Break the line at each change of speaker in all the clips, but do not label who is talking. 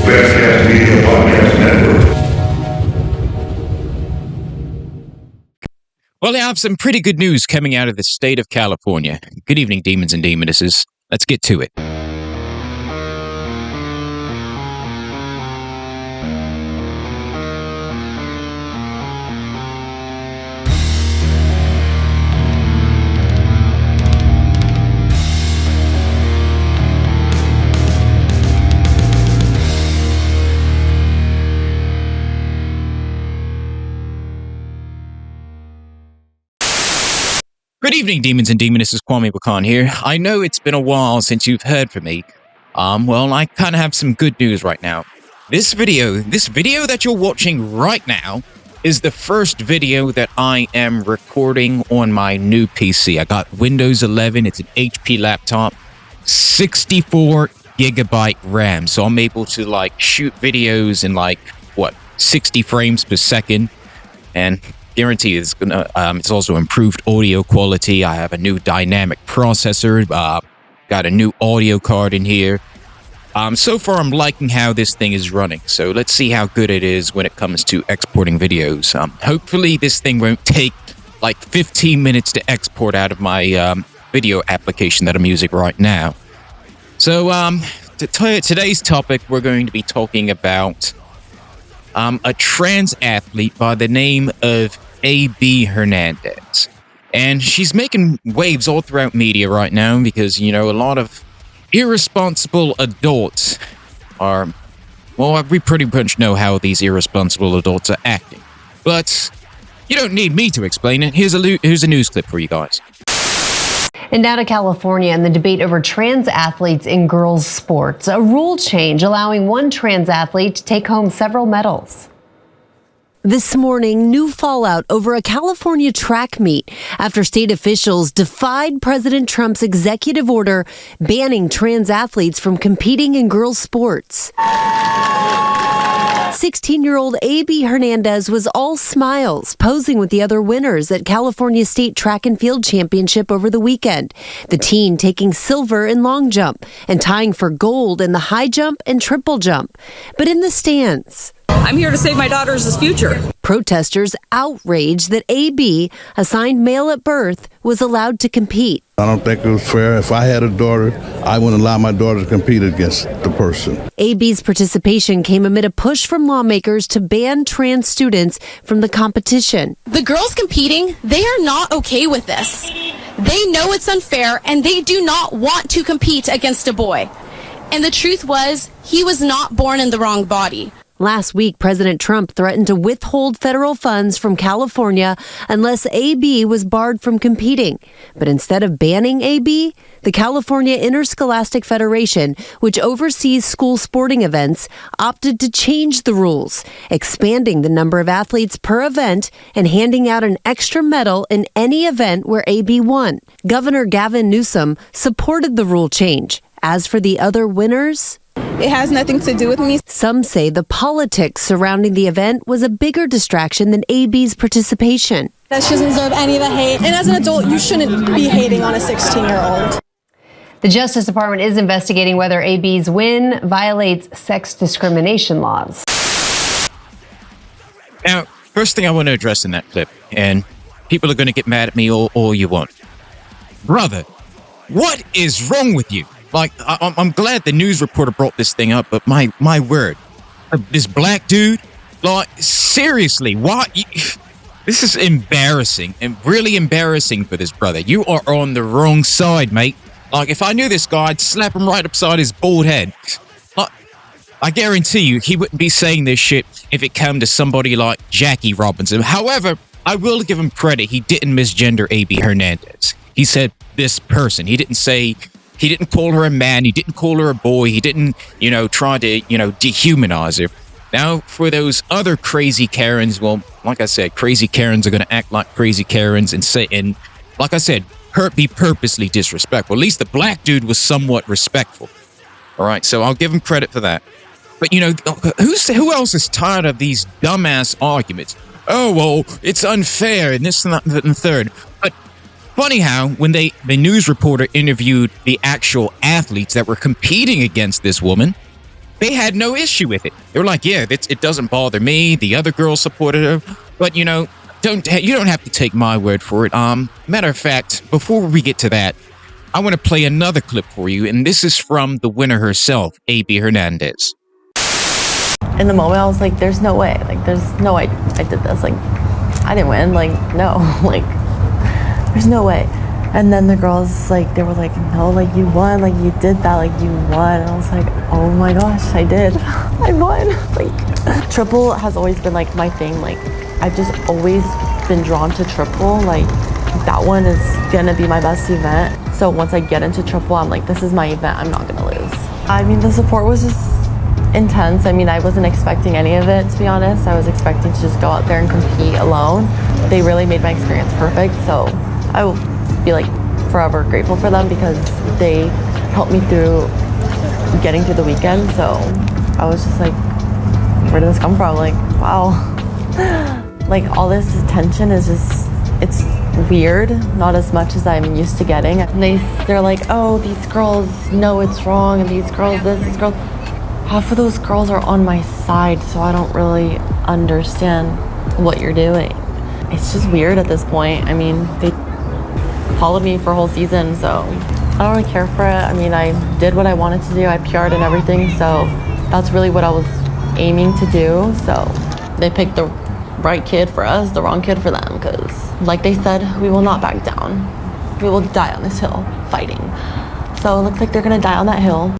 Backlash Media Podcast Network.
Well, I have some pretty good news coming out of the state of California. Good evening, demons and demonesses. Let's get to it. Good evening, demons and demonesses. Kwame Bakan here. I know it's been a while since you've heard from me. Well, I kind of have some good news right now. This video that you're watching right now is the first video that I am recording on my new PC. I got Windows 11. It's an HP laptop, 64 gigabyte RAM. So I'm able to shoot videos in 60 frames per second, and guarantee it's gonna. It's also improved audio quality. I have a new dynamic processor. Got a new audio card in here. So far, I'm liking how this thing is running. So let's see how good it is when it comes to exporting videos. Hopefully, this thing won't take 15 minutes to export out of my video application that I'm using right now. So today's topic, we're going to be talking about a trans athlete by the name of A.B. Hernandez. And she's making waves all throughout media right now because, a lot of irresponsible adults are, well, we pretty much know how these irresponsible adults are acting. But you don't need me to explain it. Here's a news clip for you guys.
And now to California and the debate over trans athletes in girls' sports. A rule change allowing one trans athlete to take home several medals. This morning, new fallout over a California track meet after state officials defied President Trump's executive order banning trans athletes from competing in girls' sports. 16-year-old A.B. Hernandez was all smiles, posing with the other winners at California State Track and Field Championship over the weekend. The teen taking silver in long jump and tying for gold in the high jump and triple jump. But in the stands,
I'm here to save my daughter's future.
Protesters outraged that A.B., assigned male at birth, was allowed to compete.
I don't think it was fair. If I had a daughter, I wouldn't allow my daughter to compete against the person.
A.B.'s participation came amid a push from lawmakers to ban trans students from the competition.
The girls competing, they are not okay with this. They know it's unfair, and they do not want to compete against a boy. And the truth was, he was not born in the wrong body.
Last week, President Trump threatened to withhold federal funds from California unless A.B. was barred from competing. But instead of banning A.B., the California Interscholastic Federation, which oversees school sporting events, opted to change the rules, expanding the number of athletes per event and handing out an extra medal in any event where A.B. won. Governor Gavin Newsom supported the rule change. As for the other winners,
it has nothing to do with me.
Some say the politics surrounding the event was a bigger distraction than A.B.'s participation.
That she doesn't deserve any of the hate. And as an adult, you shouldn't be hating on a 16-year-old.
The Justice Department is investigating whether A.B.'s win violates sex discrimination laws.
Now, first thing I want to address in that clip, and people are going to get mad at me all you want. Brother, what is wrong with you? I'm glad the news reporter brought this thing up, but my word, this black dude, seriously, why? This is embarrassing and really embarrassing for this brother. You are on the wrong side, mate. If I knew this guy, I'd slap him right upside his bald head. I guarantee you, he wouldn't be saying this shit if it came to somebody like Jackie Robinson. However, I will give him credit. He didn't misgender A.B. Hernandez. He said this person. He didn't call her a man. He didn't call her a boy. He didn't, try to, dehumanize her. Now, for those other crazy Karens, well, like I said, crazy Karens are going to act like crazy Karens and like I said, be purposely disrespectful. At least the black dude was somewhat respectful. All right, so I'll give him credit for that. But, who else is tired of these dumbass arguments? Oh, well, it's unfair and this and that and the third. But funny how when the news reporter interviewed the actual athletes that were competing against this woman, they had no issue with it. They were like, yeah, it doesn't bother me. The other girls supported her. But, you know, you don't have to take my word for it. Matter of fact, before we get to that, I want to play another clip for you. And this is from the winner herself, A.B. Hernandez.
In the moment, I was like, there's no way. Like, there's no way I did this. Like, I didn't win. Like, no. Like, there's no way. And then the girls, like, they were like, no, like, you won. Like, you did that. Like, you won. And I was like, oh my gosh, I did. I won. Like, triple has always been, like, my thing. Like, I've just always been drawn to triple. Like, that one is going to be my best event. So once I get into triple, I'm like, this is my event. I'm not going to lose. I mean, the support was just intense. I mean, I wasn't expecting any of it, to be honest. I was expecting to just go out there and compete alone. They really made my experience perfect. So I will be like forever grateful for them because they helped me through getting through the weekend. So I was just like, where did this come from? Like, wow. Like, all this attention is just, it's weird, not as much as I'm used to getting. And they're like, oh, these girls know it's wrong, and these girls this, these girls. Half of those girls are on my side, so I don't really understand what you're doing. It's just weird at this point. I mean, they followed me for a whole season, so I don't really care for it. I mean, I did what I wanted to do. I PR'd and everything, so that's really what I was aiming to do. So they picked the right kid for us, the wrong kid for them, because like they said, we will not back down. We will die on this hill fighting. So it looks like they're gonna die on that hill.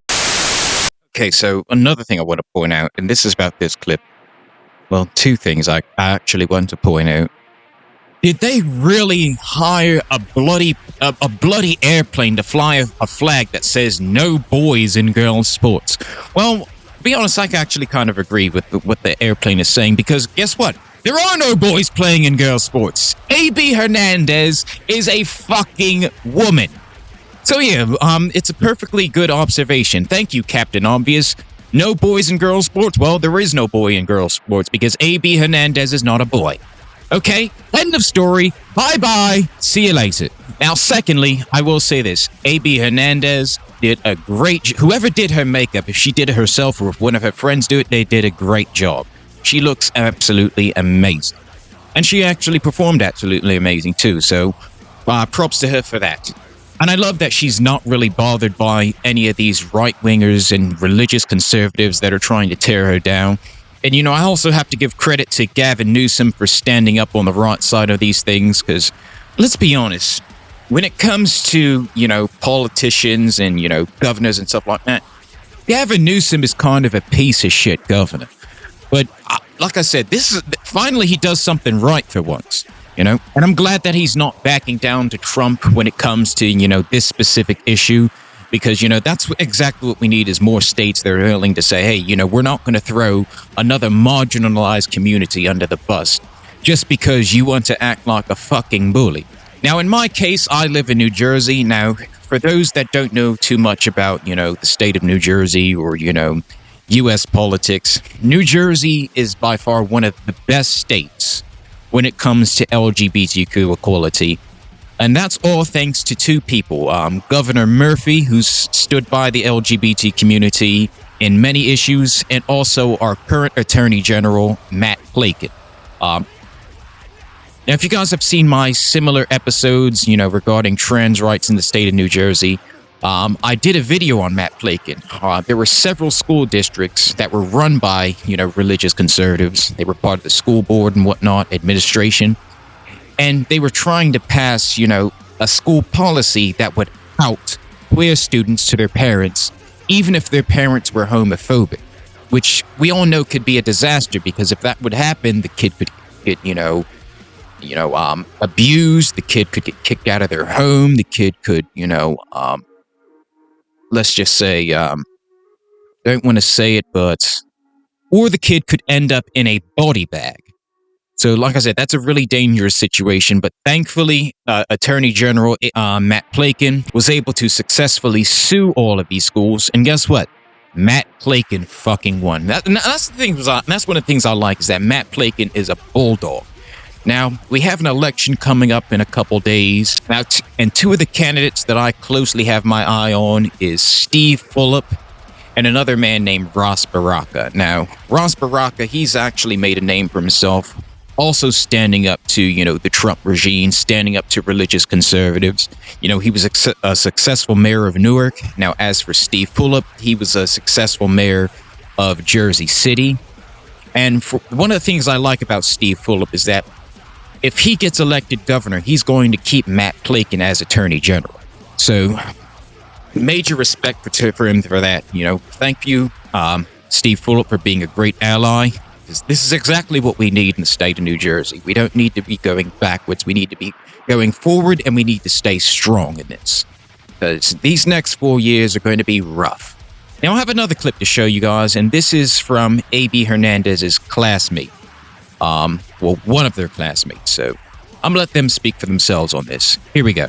Okay, so another thing I want to point out, and this is about this clip. Well, two things I actually want to point out. Did they really hire a bloody airplane to fly a flag that says no boys in girls sports? Well, to be honest, I actually kind of agree with what the airplane is saying, because guess what? There are no boys playing in girls sports. A.B. Hernandez is a fucking woman. So yeah, it's a perfectly good observation. Thank you, Captain Obvious. No boys in girls sports? Well, there is no boy in girls sports because A.B. Hernandez is not a boy. Okay, end of story. Bye-bye. See you later. Now, secondly, I will say this. A.B. Hernandez did a great whoever did her makeup, if she did it herself or if one of her friends do it, they did a great job. She looks absolutely amazing. And she actually performed absolutely amazing too, so props to her for that. And I love that she's not really bothered by any of these right-wingers and religious conservatives that are trying to tear her down. And, you know, I also have to give credit to Gavin Newsom for standing up on the right side of these things, because let's be honest, when it comes to, you know, politicians and, you know, governors and stuff like that, Gavin Newsom is kind of a piece of shit governor. But like I said, finally he does something right for once. You know, and I'm glad that he's not backing down to Trump when it comes to, you know, this specific issue, because, you know, that's exactly what we need is more states that are willing to say, hey, you know, we're not going to throw another marginalized community under the bus just because you want to act like a fucking bully. Now, in my case, I live in New Jersey. Now, for those that don't know too much about, you know, the state of New Jersey or, you know, U.S. politics, New Jersey is by far one of the best states when it comes to LGBTQ equality. And that's all thanks to two people. Governor Murphy, who's stood by the LGBT community in many issues, and also our current Attorney General, Matt Plakin. Now, if you guys have seen my similar episodes, you know, regarding trans rights in the state of New Jersey, I did a video on Matt Plakin. There were several school districts that were run by, you know, religious conservatives. They were part of the school board and whatnot, administration. And they were trying to pass, you know, a school policy that would out queer students to their parents, even if their parents were homophobic, which we all know could be a disaster, because if that would happen, the kid could get, abused. The kid could get kicked out of their home. The kid could, let's just say, don't want to say it, or the kid could end up in a body bag. So, like I said, that's a really dangerous situation. But thankfully, Attorney General Matt Plakin was able to successfully sue all of these schools. And guess what? Matt Plakin fucking won. That's the thing. That's one of the things I like, is that Matt Plakin is a bulldog. Now, we have an election coming up in a couple days. Now, and two of the candidates that I closely have my eye on is Steve Fulop and another man named Ross Baraka. Now, Ross Baraka, he's actually made a name for himself, also standing up to, the Trump regime, standing up to religious conservatives. He was a successful mayor of Newark. Now, as for Steve Fulop, he was a successful mayor of Jersey City. And one of the things I like about Steve Fulop is that if he gets elected governor, he's going to keep Matt Plakin as attorney general. So, major respect for him for that. Thank you, Steve Fulop, for being a great ally. This is exactly what we need in the state of New Jersey. We don't need to be going backwards. We need to be going forward, and we need to stay strong in this. Because these next 4 years are going to be rough. Now, I have another clip to show you guys, and this is from A.B. Hernandez's classmate. One of their classmates. So, I'm going to let them speak for themselves on this. Here we go.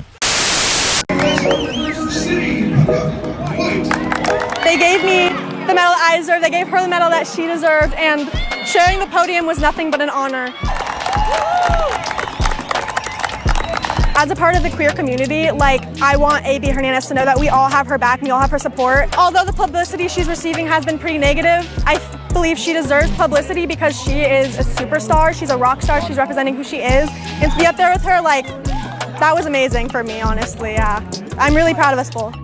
They gave me the medal I deserved. They gave her the medal that she deserved, and sharing the podium was nothing but an honor. As a part of the queer community, I want A.B. Hernandez to know that we all have her back and we all have her support. Although the publicity she's receiving has been pretty negative, I believe she deserves publicity because she is a superstar. She's a rock star. She's representing who she is. And to be up there with her, that was amazing for me, honestly. Yeah, I'm really proud of us both.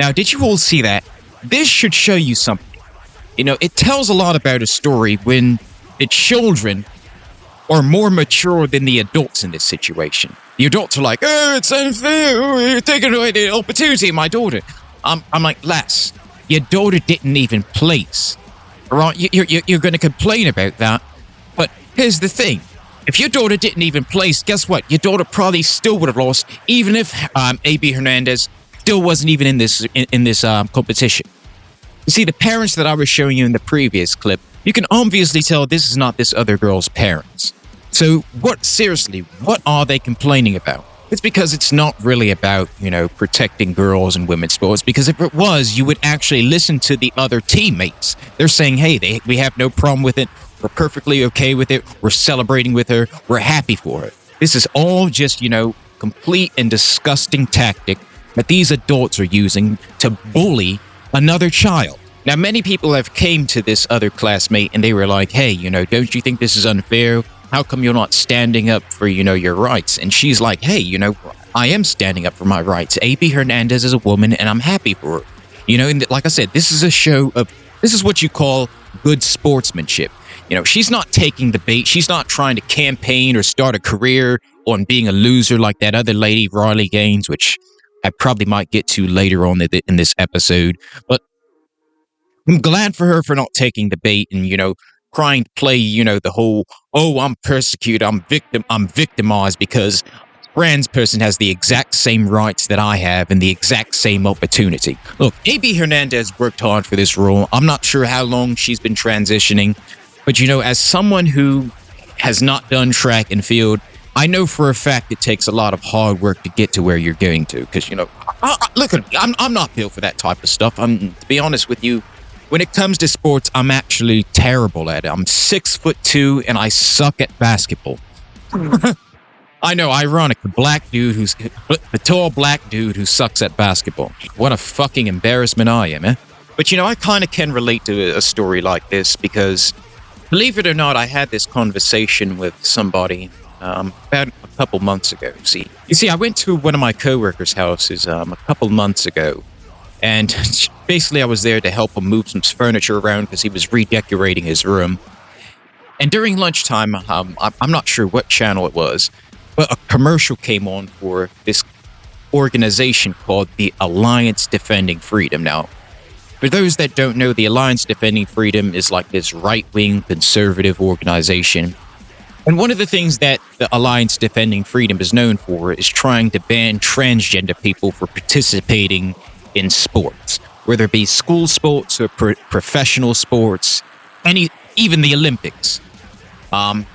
Now, did you all see that? This should show you something. It tells a lot about a story when the children are more mature than the adults in this situation. The adults are like, oh, it's unfair. Oh, you're taking away the opportunity of my daughter. I'm like, lass, your daughter didn't even place. All right, you're going to complain about that. But here's the thing. If your daughter didn't even place, guess what? Your daughter probably still would have lost, even if A.B. Hernandez still wasn't even in this competition. You see, the parents that I was showing you in the previous clip, you can obviously tell this is not this other girl's parents. So what are they complaining about? It's because it's not really about, protecting girls and women's sports, because if it was, you would actually listen to the other teammates. They're saying, hey, we have no problem with it. We're perfectly okay with it. We're celebrating with her. We're happy for her. This is all just, complete and disgusting tactic that these adults are using to bully another child. Now, many people have came to this other classmate and they were like, hey, don't you think this is unfair? How come you're not standing up for, your rights? And she's like, hey, I am standing up for my rights. A.B. Hernandez is a woman and I'm happy for her. And like I said, this is what you call good sportsmanship. She's not taking the bait. She's not trying to campaign or start a career on being a loser like that other lady, Riley Gaines, which I probably might get to later on in this episode. But I'm glad for her for not taking the bait and, trying to play, the whole, oh, I'm persecuted, I'm victimized because a trans person has the exact same rights that I have and the exact same opportunity. Look, A.B. Hernandez worked hard for this role. I'm not sure how long she's been transitioning, but, as someone who has not done track and field, I know for a fact it takes a lot of hard work to get to where you're going to. Because, look at me, I'm not built for that type of stuff. To be honest with you, when it comes to sports, I'm actually terrible at it. I'm 6'2" and I suck at basketball. I know, ironic. The tall black dude who sucks at basketball. What a fucking embarrassment I am, eh? But I kind of can relate to a story like this because, believe it or not, I had this conversation with somebody about a couple months ago. You see, I went to one of my coworkers' houses a couple months ago, and basically I was there to help him move some furniture around because he was redecorating his room. And during lunchtime, I'm not sure what channel it was, but a commercial came on for this organization called the Alliance Defending Freedom. Now, for those that don't know, the Alliance Defending Freedom is like this right-wing conservative organization. And one of the things that the Alliance Defending Freedom is known for is trying to ban transgender people for participating in sports, whether it be school sports or professional sports, even the Olympics. I'm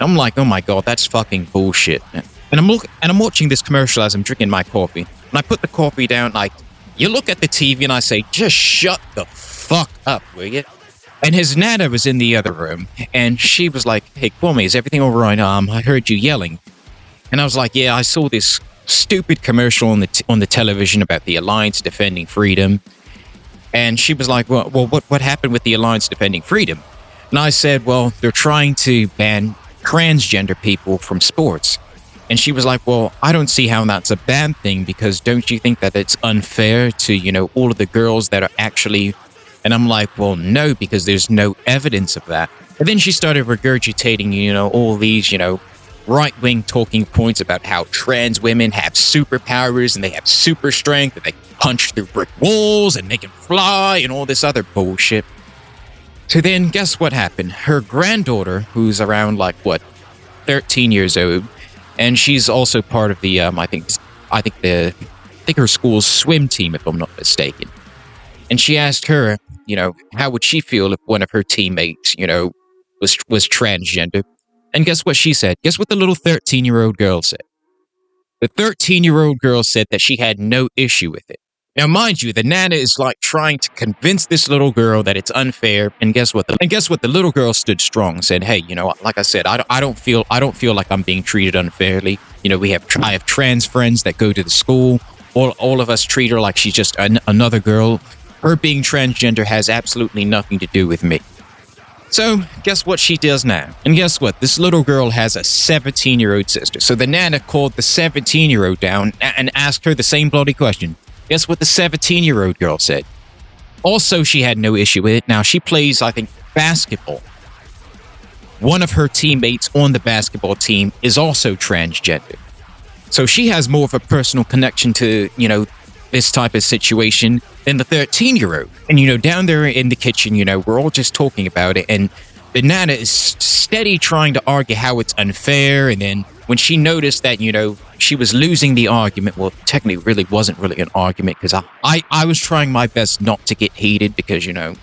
like, oh my God, that's fucking bullshit. And I'm watching this commercial as I'm drinking my coffee. And I put the coffee down, you look at the TV and I say, just shut the fuck up, will you? And his nana was in the other room, and she was like, hey, Kwame, is everything all right? I heard you yelling. And I was like, yeah, I saw this stupid commercial on the television about the Alliance Defending Freedom. And she was like, well, what happened with the Alliance Defending Freedom? And I said, well, they're trying to ban transgender people from sports. And she was like, well, I don't see how that's a bad thing, because don't you think that it's unfair to, you know, all of the girls that are actually... And I'm like, well, no, because there's no evidence of that. And then she started regurgitating, you know, all these, you know, right-wing talking points about how trans women have superpowers and they have super strength and they punch through brick walls and they can fly and all this other bullshit. So then guess what happened? Her granddaughter, who's around 13 years old, and she's also part of the I think her school's swim team, if I'm not mistaken. And she asked her, you know, how would she feel if one of her teammates, you know, was transgender? And guess what she said? Guess what the little 13-year-old girl said? The 13-year-old girl said that she had no issue with it. Now, mind you, the Nana is trying to convince this little girl that it's unfair. And guess what? The little girl stood strong and said, "Hey, you know, like I said, I don't feel like I'm being treated unfairly. You know, I have trans friends that go to the school. All of us treat her like she's just another girl. Her being transgender has absolutely nothing to do with me." So, guess what she does now? And guess what? This little girl has a 17-year-old sister. So the Nana called the 17-year-old down and asked her the same bloody question. Guess what the 17-year-old girl said? Also, she had no issue with it. Now, she plays, I think, basketball. One of her teammates on the basketball team is also transgender. So she has more of a personal connection to, you know, this type of situation than the 13-year-old. And, you know, down there in the kitchen, you know, we're all just talking about it. And the Nana is steady trying to argue how it's unfair. And then when she noticed that, you know, she was losing the argument, well, technically it really wasn't really an argument, because I was trying my best not to get heated, because, you know,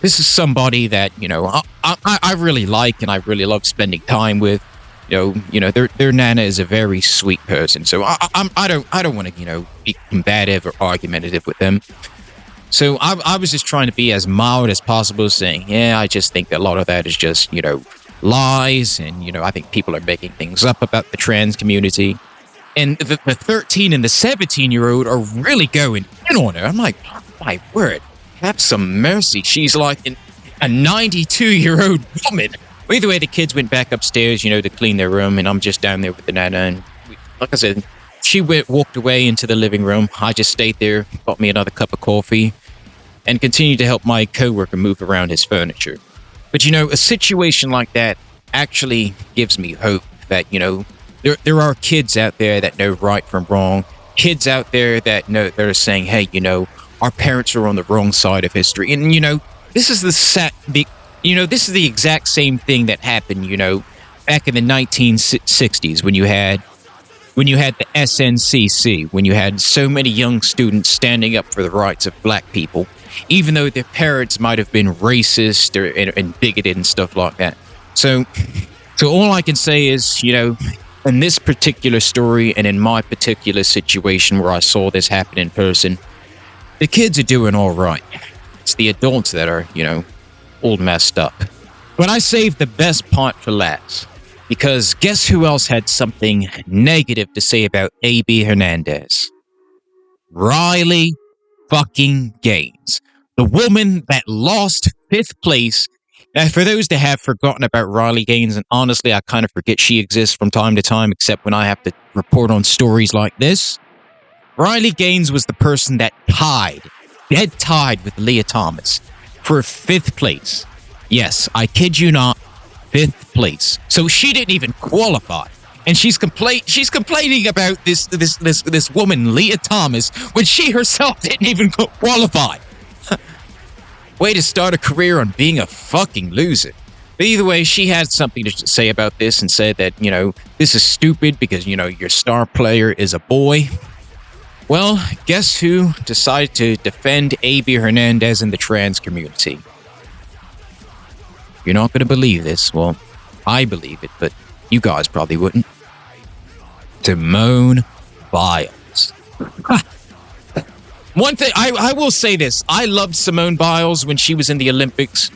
this is somebody that, you know, I really like and I really love spending time with. You know, their Nana is a very sweet person, so I don't want to, you know, be combative or argumentative with them. So I was just trying to be as mild as possible, saying, yeah, I just think a lot of that is just, you know, lies, and, you know, I think people are making things up about the trans community. And the 13 and the 17-year-old are really going in on her. I'm like, oh, my word, have some mercy. She's like a 92-year-old woman. Well, either way, the kids went back upstairs, you know, to clean their room, and I'm just down there with the Nana. And like I said, she walked away into the living room. I just stayed there, bought me another cup of coffee, and continued to help my coworker move around his furniture. But, you know, a situation like that actually gives me hope that, you know, there are kids out there that know right from wrong. Kids out there that know, they're saying, hey, you know, our parents are on the wrong side of history. And, you know, this is this is the exact same thing that happened, you know, back in the 1960s when you had the SNCC, when you had so many young students standing up for the rights of black people, even though their parents might have been racist and bigoted and stuff like that. So all I can say is, you know, in this particular story and in my particular situation where I saw this happen in person, the kids are doing all right. It's the adults that are, you know, all messed up. But I saved the best part for last, because guess who else had something negative to say about A.B. Hernandez? Riley fucking Gaines. The woman that lost 5th place. Now, for those that have forgotten about Riley Gaines, and honestly, I kind of forget she exists from time to time, except when I have to report on stories like this. Riley Gaines was the person that dead tied with Leah Thomas for 5th place. Yes, I kid you not, 5th place. So she didn't even qualify. And she's complaining about this woman, Leah Thomas, when she herself didn't even qualify. Way to start a career on being a fucking loser. But either way, she had something to say about this and said that, you know, this is stupid because, you know, your star player is a boy. Well, guess who decided to defend A.B. Hernandez in the trans community? You're not going to believe this. Well, I believe it, but you guys probably wouldn't. Simone Biles. One thing, I will say this. I loved Simone Biles when she was in the Olympics.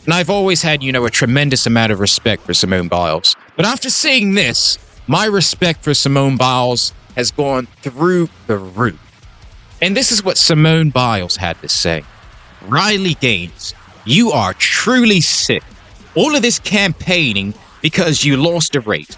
And I've always had, you know, a tremendous amount of respect for Simone Biles. But after seeing this, My respect for Simone Biles has gone through the roof. And this is what Simone Biles had to say. Riley Gaines, you are truly sick. All of this campaigning because you lost a race.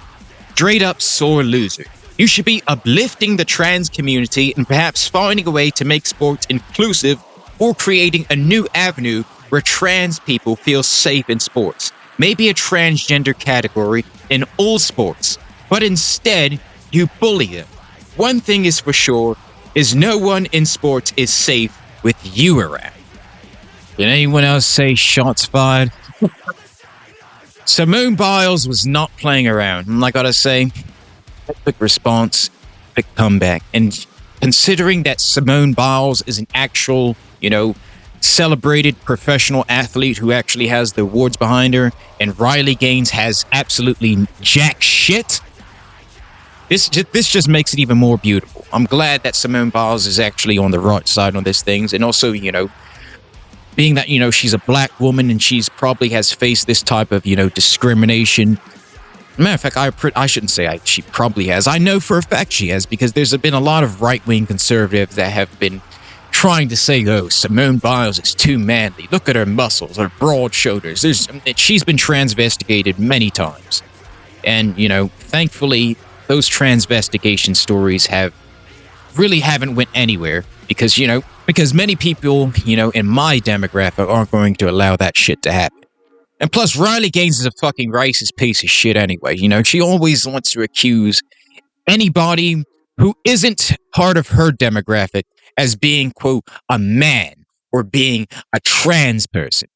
Straight up sore loser. You should be uplifting the trans community and perhaps finding a way to make sports inclusive or creating a new avenue where trans people feel safe in sports. Maybe a transgender category in all sports. But instead, you bully them. One thing is for sure, is no one in sports is safe with you around. Did anyone else say shots fired? Simone Biles was not playing around. And I gotta say, quick response, quick comeback. And considering that Simone Biles is an actual, celebrated professional athlete who actually has the awards behind her, and Riley Gaines has absolutely jack shit, this just makes it even more beautiful. I'm glad that Simone Biles is actually on the right side on these things. And also, being that, she's a black woman and she's probably has faced this type of, discrimination. Matter of fact, I shouldn't say she probably has. I know for a fact she has, because there's been a lot of right-wing conservatives that have been trying to say, oh, Simone Biles is too manly. Look at her muscles, her broad shoulders. She's been transvestigated many times. And, thankfully, those transvestigation stories haven't went anywhere because many people, in my demographic aren't going to allow that shit to happen. And plus, Riley Gaines is a fucking racist piece of shit anyway. She always wants to accuse anybody who isn't part of her demographic as being, quote, a man or being a trans person.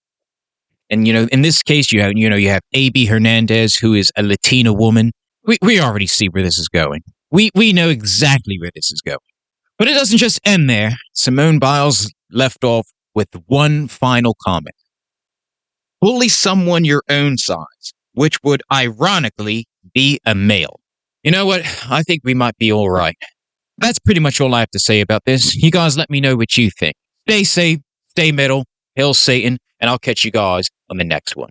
And, in this case, you have A.B. Hernandez, who is a Latina woman. We already see where this is going. We know exactly where this is going. But it doesn't just end there. Simone Biles left off with one final comment. Bully someone your own size, which would ironically be a male. You know what? I think we might be all right. That's pretty much all I have to say about this. You guys let me know what you think. Stay safe, stay metal, hail Satan, and I'll catch you guys on the next one.